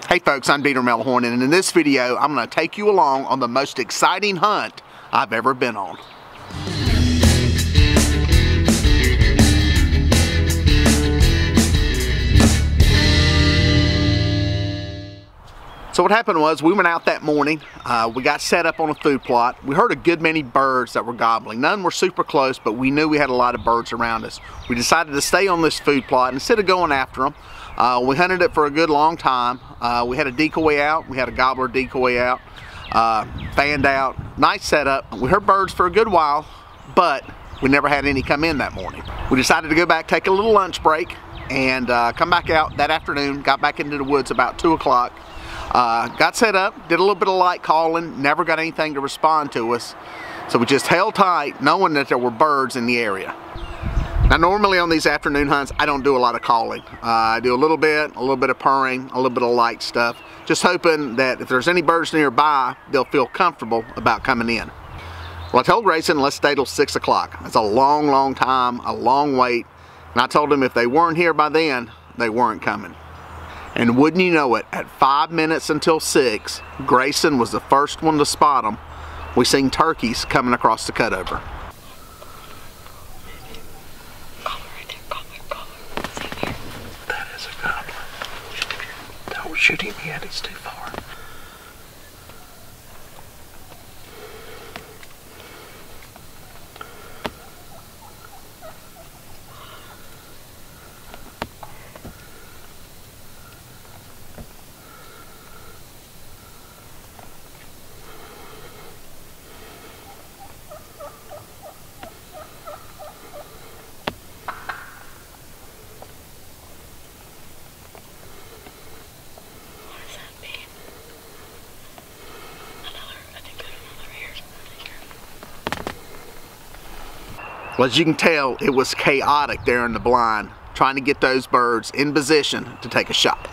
Hey folks, I'm Melhorn, and in this video I'm going to take you along on the most exciting hunt I've ever been on. So what happened was we went out that morning, we got set up on a food plot. We heard a good many birds that were gobbling. None were super close, but we knew we had a lot of birds around us. We decided to stay on this food plot instead of going after them. We hunted it for a good long time. We had a decoy out, we had a gobbler decoy out, fanned out, nice setup. We heard birds for a good while, but we never had any come in that morning. We decided to go back, take a little lunch break, and come back out that afternoon, got back into the woods about 2 o'clock. Got set up, did a little bit of light calling, never got anything to respond to us. So we just held tight, knowing that there were birds in the area. Now normally on these afternoon hunts, I don't do a lot of calling. I do a little bit of purring, a little bit of light stuff, just hoping that if there's any birds nearby, they'll feel comfortable about coming in. Well, I told Grayson, let's stay till 6 o'clock. That's a long time, a long wait. And I told him if they weren't here by then, they weren't coming. And wouldn't you know it, at 5 minutes until 6, Grayson was the first one to spot them. We seen turkeys coming across the cutover. That is a gobbler. Don't shoot him yet, he's too far. Well, as you can tell, it was chaotic there in the blind, trying to get those birds in position to take a shot.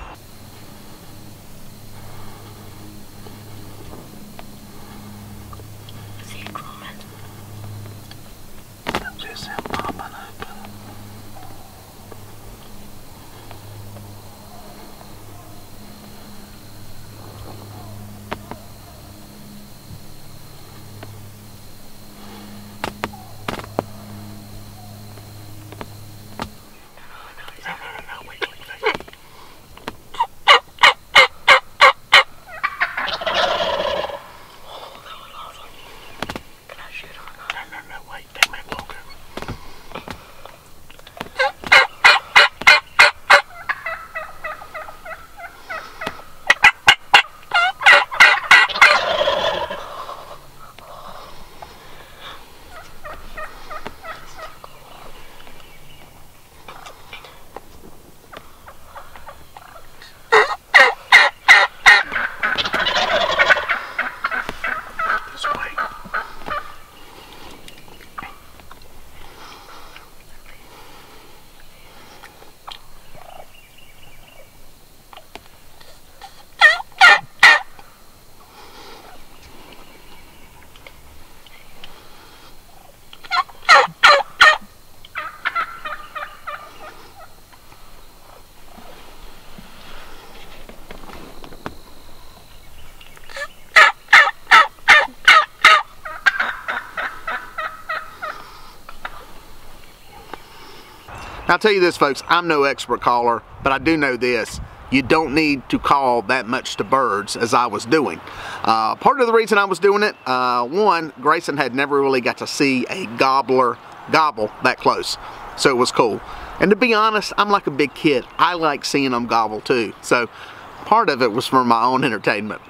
See it climbing. Just him popping open. I'll tell you this, folks, I'm no expert caller, but I do know this. You don't need to call that much to birds as I was doing. Part of the reason I was doing it, one, Grayson had never really got to see a gobbler gobble that close, so it was cool. And to be honest, I'm like a big kid. I like seeing them gobble too, so part of it was for my own entertainment.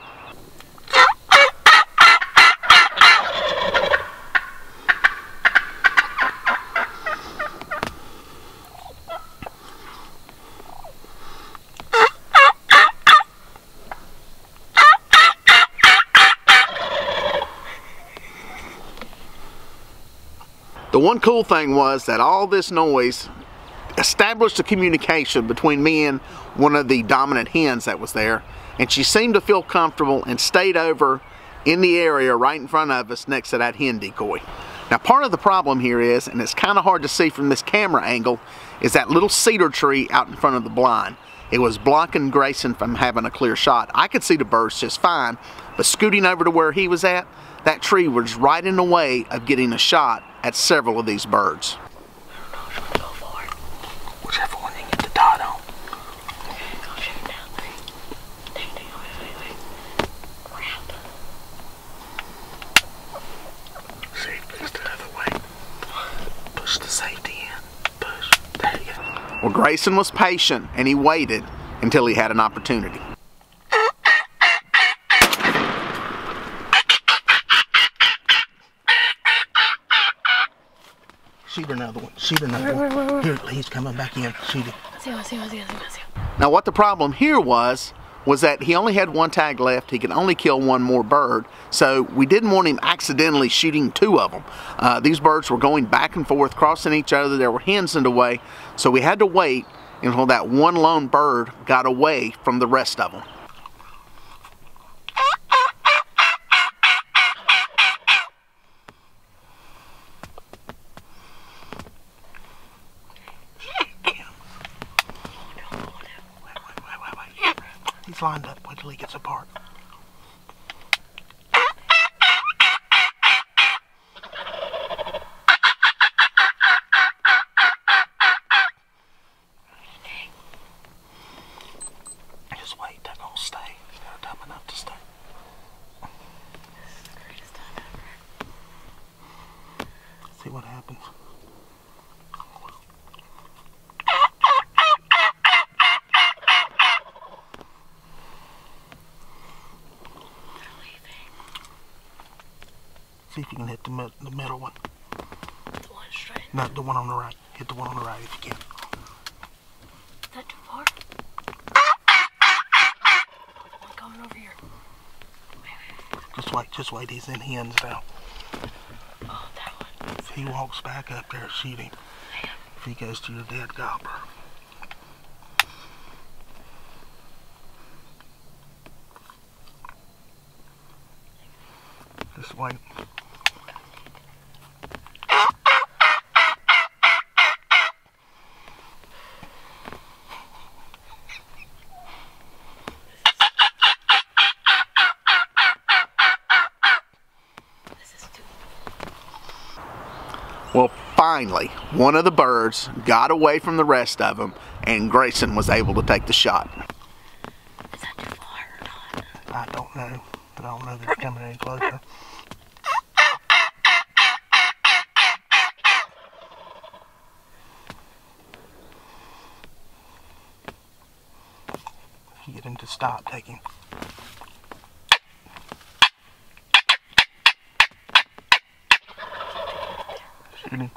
The one cool thing was that all this noise established a communication between me and one of the dominant hens that was there, and she seemed to feel comfortable and stayed over in the area right in front of us next to that hen decoy. Now part of the problem here is, and it's kind of hard to see from this camera angle, is that little cedar tree out in front of the blind. It was blocking Grayson from having a clear shot. I could see the birds just fine, but scooting over to where he was at, that tree was right in the way of getting a shot at several of these birds. I don't know which one to go for. Whichever one you get the dot on. Go shoot it down. Dang, wait. Round. See, push the other way. Push the safety in. Push. There you go. Well, Grayson was patient and he waited until he had an opportunity. Shoot another one. Shoot another one. Here, he's coming back in. Shoot it. I see. Now what the problem here was that he only had one tag left. He could only kill one more bird, so we didn't want him accidentally shooting two of them. These birds were going back and forth, crossing each other. There were hens in the way, so we had to wait until that one lone bird got away from the rest of them. He's lined up. Wait till he gets apart. Just wait. They're gonna stay. They're dumb enough to stay. This is the greatest time ever. See what happens. See if you can hit the middle one. The one straight. No, the one on the right. Hit the one on the right if you can. Is that too far? I'm coming over here. Just wait. He's in hens now. Oh, that one. If he walks back up there, shoot him. If he goes to your dead gobbler. Just wait. Well, finally, one of the birds got away from the rest of them, and Grayson was able to take the shot. Is that too far or not? I don't know. I don't know that it's coming any closer. If you get him to stop, take him. Shoot him.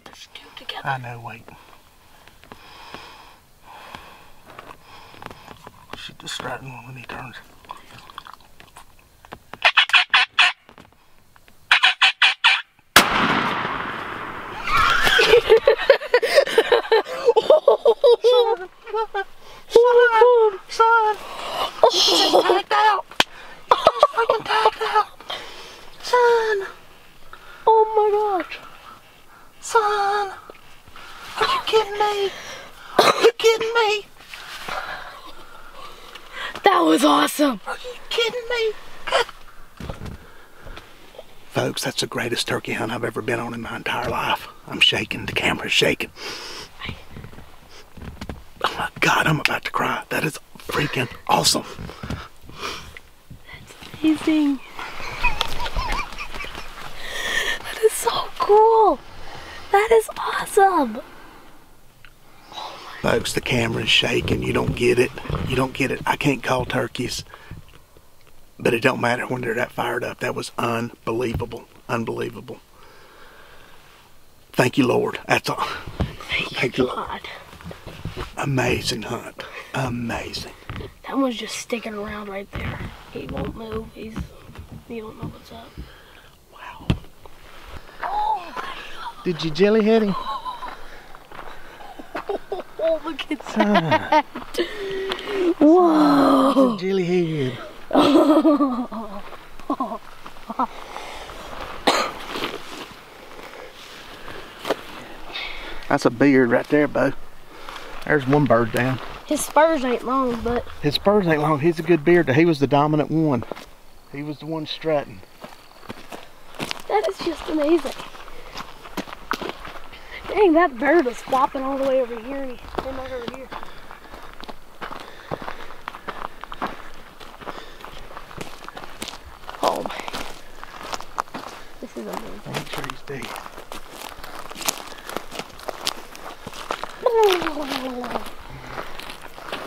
There's two together. I know, wait. Shoot the striding one when he turns. Son! You just tagged out! You just freaking tagged out! Son! Oh my gosh! Son! Are you kidding me? Are you kidding me? That was awesome! Are you kidding me? Good. Folks, that's the greatest turkey hunt I've ever been on in my entire life. I'm shaking. The camera's shaking. Oh my God, I'm about to cry. That is freaking awesome. That's amazing. That is so cool. That is awesome. Folks, the camera's shaking. You don't get it. You don't get it. I can't call turkeys. But it don't matter when they're that fired up. That was unbelievable. Unbelievable. Thank you, Lord. That's all. Thank you, God. Amazing hunt. Amazing. That one's just sticking around right there. He won't move. You don't know what's up. Wow. Oh my God. Did you jellyhead him? Oh, look at that. Whoa. Jellyhead. That's a beard right there, Bo. There's one bird down. His spurs ain't long, but His spurs ain't long. He's a good beard. He was the dominant one. He was the one strutting. that is just amazing. Dang, that bird was flopping all the way over here and he came back over here. Oh my. This is amazing. Make sure he's dead.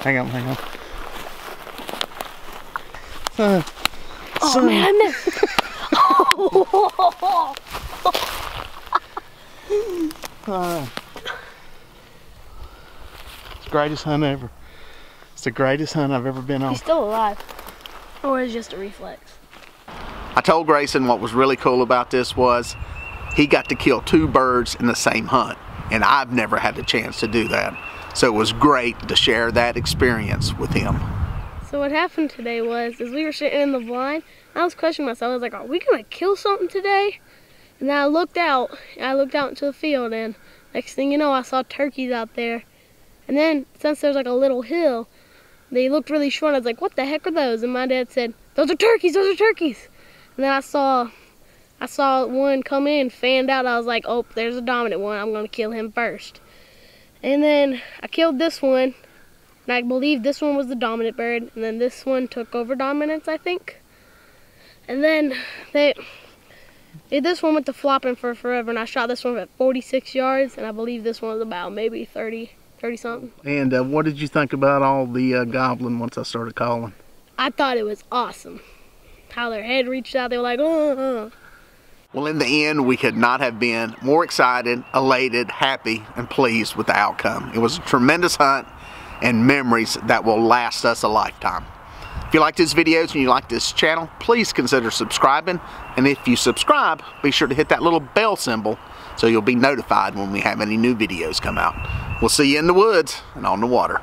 Hang on, hang on. Oh man, I missed. It's the greatest hunt ever. It's the greatest hunt I've ever been on. He's still alive. Or is it just a reflex? I told Grayson what was really cool about this was he got to kill 2 birds in the same hunt, and I've never had the chance to do that. So it was great to share that experience with him. So what happened today was, as we were sitting in the blind, I was questioning myself. I was like, are we gonna kill something today? And then I looked out into the field, and next thing you know, I saw turkeys out there. And then, since there's like a little hill, they looked really short. I was like, what the heck are those? And my dad said, those are turkeys, those are turkeys. And then I saw one come in, fanned out. I was like, oh, there's a dominant one. I'm gonna kill him first. And then I killed this one, and I believe this one was the dominant bird, and then this one took over dominance, I think. And then this one went to flopping for forever, and I shot this one at 46 yards, and I believe this one was about maybe 30 something. And what did you think about all the gobbling once I started calling? I thought it was awesome. How their head reached out, they were like, Well, in the end, we could not have been more excited, elated, happy, and pleased with the outcome. It was a tremendous hunt and memories that will last us a lifetime. If you like these videos and you like this channel, please consider subscribing. And if you subscribe, be sure to hit that little bell symbol so you'll be notified when we have any new videos come out. We'll see you in the woods and on the water.